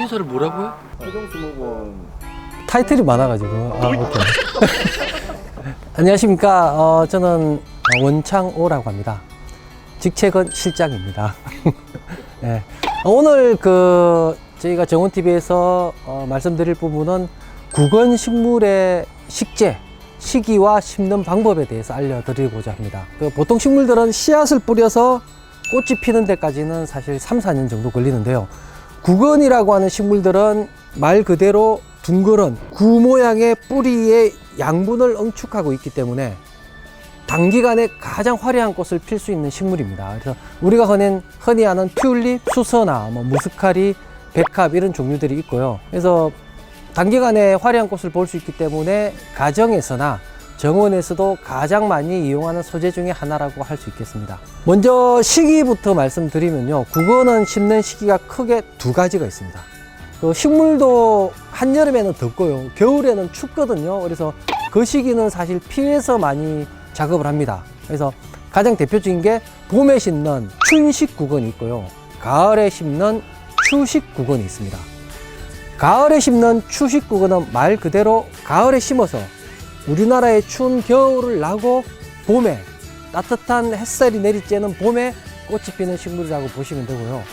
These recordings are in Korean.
회사를 뭐라고요? 해동수목원. 타이틀이 많아가지고. 오케이. 안녕하십니까. 저는 원창오라고 합니다. 직책은 실장입니다. 네. 오늘 저희가 정원TV에서 말씀드릴 부분은 구근식물의 식재, 시기와 심는 방법에 대해서 알려드리고자 합니다. 보통 식물들은 씨앗을 뿌려서 꽃이 피는 데까지는 사실 3, 4년 정도 걸리는데요. 구근이라고 하는 식물들은 말 그대로 둥그런 구 모양의 뿌리의 양분을 응축하고 있기 때문에 단기간에 가장 화려한 꽃을 필 수 있는 식물입니다. 그래서 우리가 흔히 아는 튤립, 수서나 무스카리, 백합 이런 종류들이 있고요. 그래서 단기간에 화려한 꽃을 볼 수 있기 때문에 가정에서나 정원에서도 가장 많이 이용하는 소재 중에 하나라고 할 수 있겠습니다. 먼저 시기부터 말씀드리면요. 구근은 심는 시기가 크게 두 가지가 있습니다. 식물도 한여름에는 덥고요. 겨울에는 춥거든요. 그래서 그 시기는 사실 피해서 많이 작업을 합니다. 그래서 가장 대표적인 게 봄에 심는 춘식 구근이 있고요. 가을에 심는 추식 구근이 있습니다. 가을에 심는 추식 구근은 말 그대로 가을에 심어서 우리나라의 추운 겨울을 나고 봄에 따뜻한 햇살이 내리쬐는 봄에 꽃이 피는 식물이라고 보시면 되고요.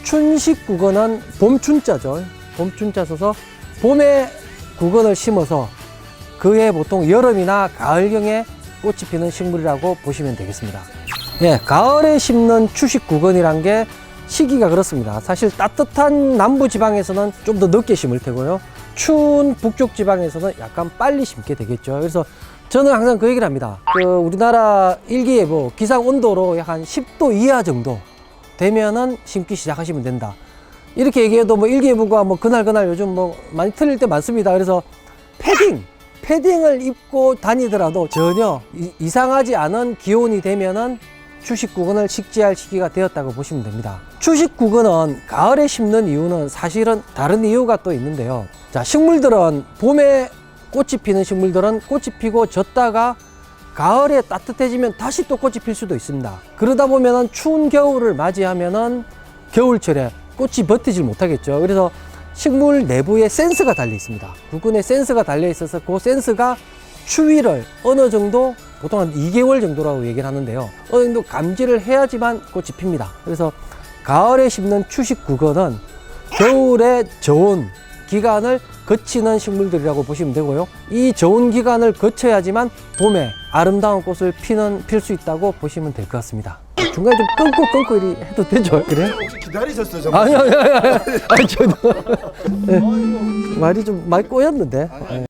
춘식 구근은 봄춘자죠. 봄춘자 써서 봄에 구근을 심어서 그해 보통 여름이나 가을경에 꽃이 피는 식물이라고 보시면 되겠습니다. 예, 가을에 심는 추식 구근이란 게 시기가 그렇습니다. 사실 따뜻한 남부 지방에서는 좀 더 늦게 심을 테고요. 추운 북쪽 지방에서는 약간 빨리 심게 되겠죠. 그래서 저는 항상 그 얘기를 합니다. 우리나라 일기예보 기상 온도로 약 한 10도 이하 정도 되면은 심기 시작하시면 된다. 이렇게 얘기해도 일기예보가 그날 요즘 많이 틀릴 때 많습니다. 그래서 패딩을 입고 다니더라도 전혀 이상하지 않은 기온이 되면은 추식 구근을 식재할 시기가 되었다고 보시면 됩니다. 추식 구근은 가을에 심는 이유는 사실은 다른 이유가 또 있는데요. 자, 식물들은 봄에 꽃이 피는 식물들은 꽃이 피고 졌다가 가을에 따뜻해지면 다시 또 꽃이 필 수도 있습니다. 그러다 보면은 추운 겨울을 맞이하면은 겨울철에 꽃이 버티질 못하겠죠. 그래서 식물 내부에 센서가 달려 있습니다. 구근에 센서가 달려 있어서 그 센서가 추위를 어느 정도, 보통 한 2개월 정도라고 얘기를 하는데요. 어느 정도 감지를 해야지만 꽃이 핍니다. 그래서 가을에 심는 추식 구근은 겨울에 저온 기간을 거치는 식물들이라고 보시면 되고요. 이 저온 기간을 거쳐야지만 봄에 아름다운 꽃을 필 수 있다고 보시면 될 것 같습니다. 중간에 좀 끊고 이리 해도 되죠? 그래? 혹시 기다리셨어요? 아니, 저도. 네. 말이 좀 많이 꼬였는데. 네.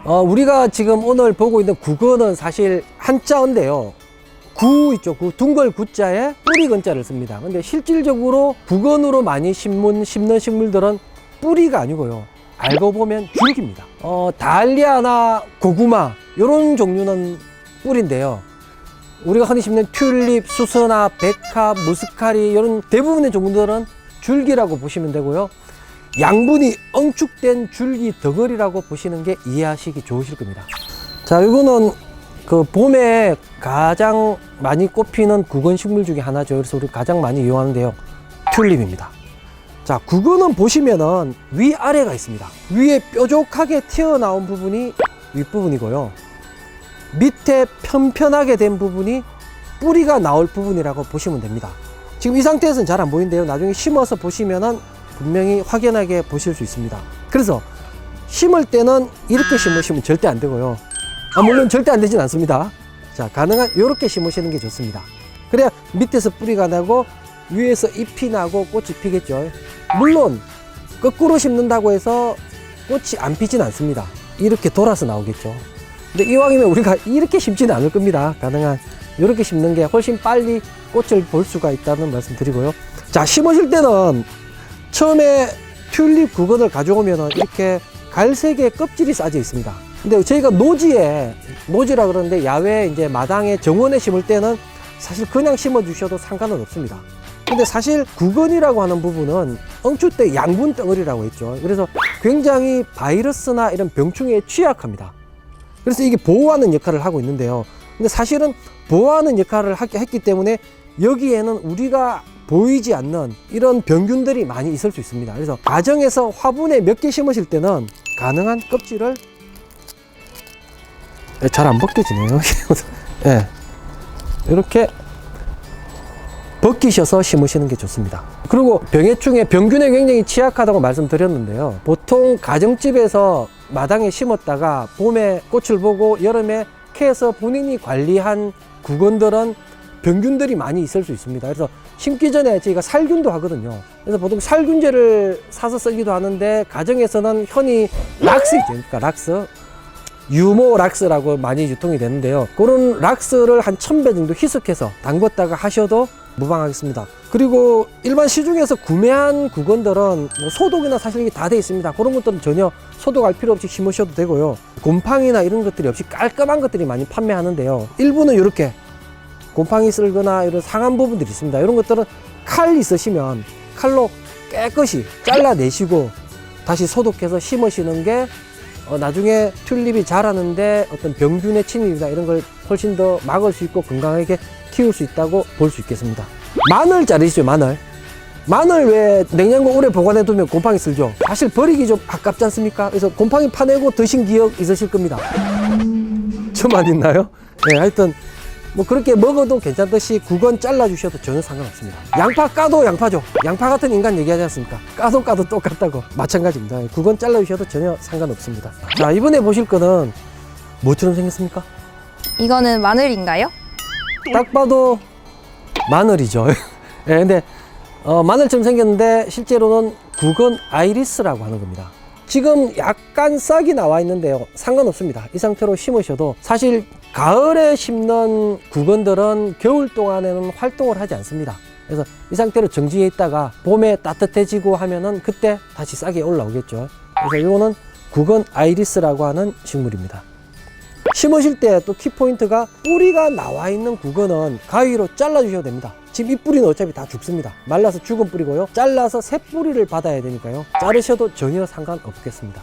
우리가 지금 오늘 보고 있는 구근은 사실 한자어인데요. 구 있죠. 둥글 구자에 뿌리 근자를 씁니다. 근데 실질적으로 구근으로 많이 심는 식물들은 뿌리가 아니고요. 알고 보면 줄기입니다. 달리아나 고구마 이런 종류는 뿌리인데요. 우리가 흔히 심는 튤립, 수서나 백합, 무스카리 이런 대부분의 종들은 줄기라고 보시면 되고요. 양분이 응축된 줄기 덩어리라고 보시는 게 이해하시기 좋으실 겁니다. 자, 이거는 봄에 가장 많이 꽃피는 구근 식물 중에 하나죠. 그래서 우리 가장 많이 이용하는데요. 튤립입니다. 자, 구근은 보시면은 위아래가 있습니다. 위에 뾰족하게 튀어나온 부분이 윗부분이고요. 밑에 편편하게 된 부분이 뿌리가 나올 부분이라고 보시면 됩니다. 지금 이 상태에서는 잘 안 보이는데요. 나중에 심어서 보시면은 분명히 확연하게 보실 수 있습니다. 그래서 심을 때는 이렇게 심으시면 절대 안 되고요. 물론 절대 안 되진 않습니다. 자, 가능한 이렇게 심으시는 게 좋습니다. 그래야 밑에서 뿌리가 나고 위에서 잎이 나고 꽃이 피겠죠. 물론 거꾸로 심는다고 해서 꽃이 안 피진 않습니다. 이렇게 돌아서 나오겠죠. 근데 이왕이면 우리가 이렇게 심지는 않을 겁니다. 가능한 이렇게 심는 게 훨씬 빨리 꽃을 볼 수가 있다는 말씀 드리고요. 자, 심으실 때는 처음에 튤립 구근을 가져오면 이렇게 갈색의 껍질이 싸져 있습니다. 근데 저희가 노지라 그러는데 야외 이제 마당에 정원에 심을 때는 사실 그냥 심어 주셔도 상관은 없습니다. 근데 사실 구근이라고 하는 부분은 응축대 양분 덩어리라고 했죠. 그래서 굉장히 바이러스나 이런 병충해에 취약합니다. 그래서 이게 보호하는 역할을 하고 있는데요. 근데 사실은 보호하는 역할을 했기 때문에 여기에는 우리가 보이지 않는 이런 병균들이 많이 있을 수 있습니다. 그래서 가정에서 화분에 몇 개 심으실 때는 가능한 껍질을 잘 안 벗겨지네요. 예, 이렇게 벗기셔서 심으시는 게 좋습니다. 그리고 병해충에 병균에 굉장히 취약하다고 말씀드렸는데요. 보통 가정집에서 마당에 심었다가 봄에 꽃을 보고 여름에 캐서 본인이 관리한 구근들은 병균들이 많이 있을 수 있습니다. 그래서 심기 전에 저희가 살균도 하거든요. 그래서 보통 살균제를 사서 쓰기도 하는데 가정에서는 흔히 락스이죠. 그러니까 락스, 유모 락스라고 많이 유통이 되는데요. 그런 락스를 한 1000배 정도 희석해서 담궜다가 하셔도 무방하겠습니다. 그리고 일반 시중에서 구매한 구근들은 뭐 소독이나 사실 이게 다 돼 있습니다. 그런 것들은 전혀 소독할 필요 없이 심으셔도 되고요. 곰팡이나 이런 것들이 없이 깔끔한 것들이 많이 판매하는데요. 일부는 이렇게 곰팡이 쓸거나 이런 상한 부분들이 있습니다. 이런 것들은 칼 있으시면 칼로 깨끗이 잘라내시고 다시 소독해서 심으시는 게 나중에 튤립이 자라는데 어떤 병균의 침입이나 이런 걸 훨씬 더 막을 수 있고 건강하게 키울 수 있다고 볼 수 있겠습니다. 마늘 자르시죠. 마늘 왜 냉장고 오래 보관해 두면 곰팡이 쓸죠. 사실 버리기 좀 아깝지 않습니까? 그래서 곰팡이 파내고 드신 기억 있으실 겁니다. 저만 있나요? 네, 하여튼 뭐 그렇게 먹어도 괜찮듯이 구건 잘라주셔도 전혀 상관없습니다. 양파 까도 양파죠. 양파 같은 인간 얘기하지 않습니까? 까도 똑같다고 마찬가지입니다. 구건 잘라주셔도 전혀 상관없습니다. 자, 이번에 보실 거는 뭐처럼 생겼습니까? 이거는 마늘인가요? 딱 봐도 마늘이죠. 예, 근데 마늘처럼 생겼는데 실제로는 구건 아이리스라고 하는 겁니다. 지금 약간 싹이 나와 있는데요. 상관없습니다. 이 상태로 심으셔도 사실 가을에 심는 구근들은 겨울 동안에는 활동을 하지 않습니다. 그래서 이 상태로 정지해 있다가 봄에 따뜻해지고 하면은 그때 다시 싹이 올라오겠죠. 그래서 이거는 구건 아이리스라고 하는 식물입니다. 심으실 때 또 키포인트가 뿌리가 나와 있는 구근은 가위로 잘라주셔도 됩니다. 지금 이 뿌리는 어차피 다 죽습니다. 말라서 죽은 뿌리고요. 잘라서 새 뿌리를 받아야 되니까요. 자르셔도 전혀 상관없겠습니다.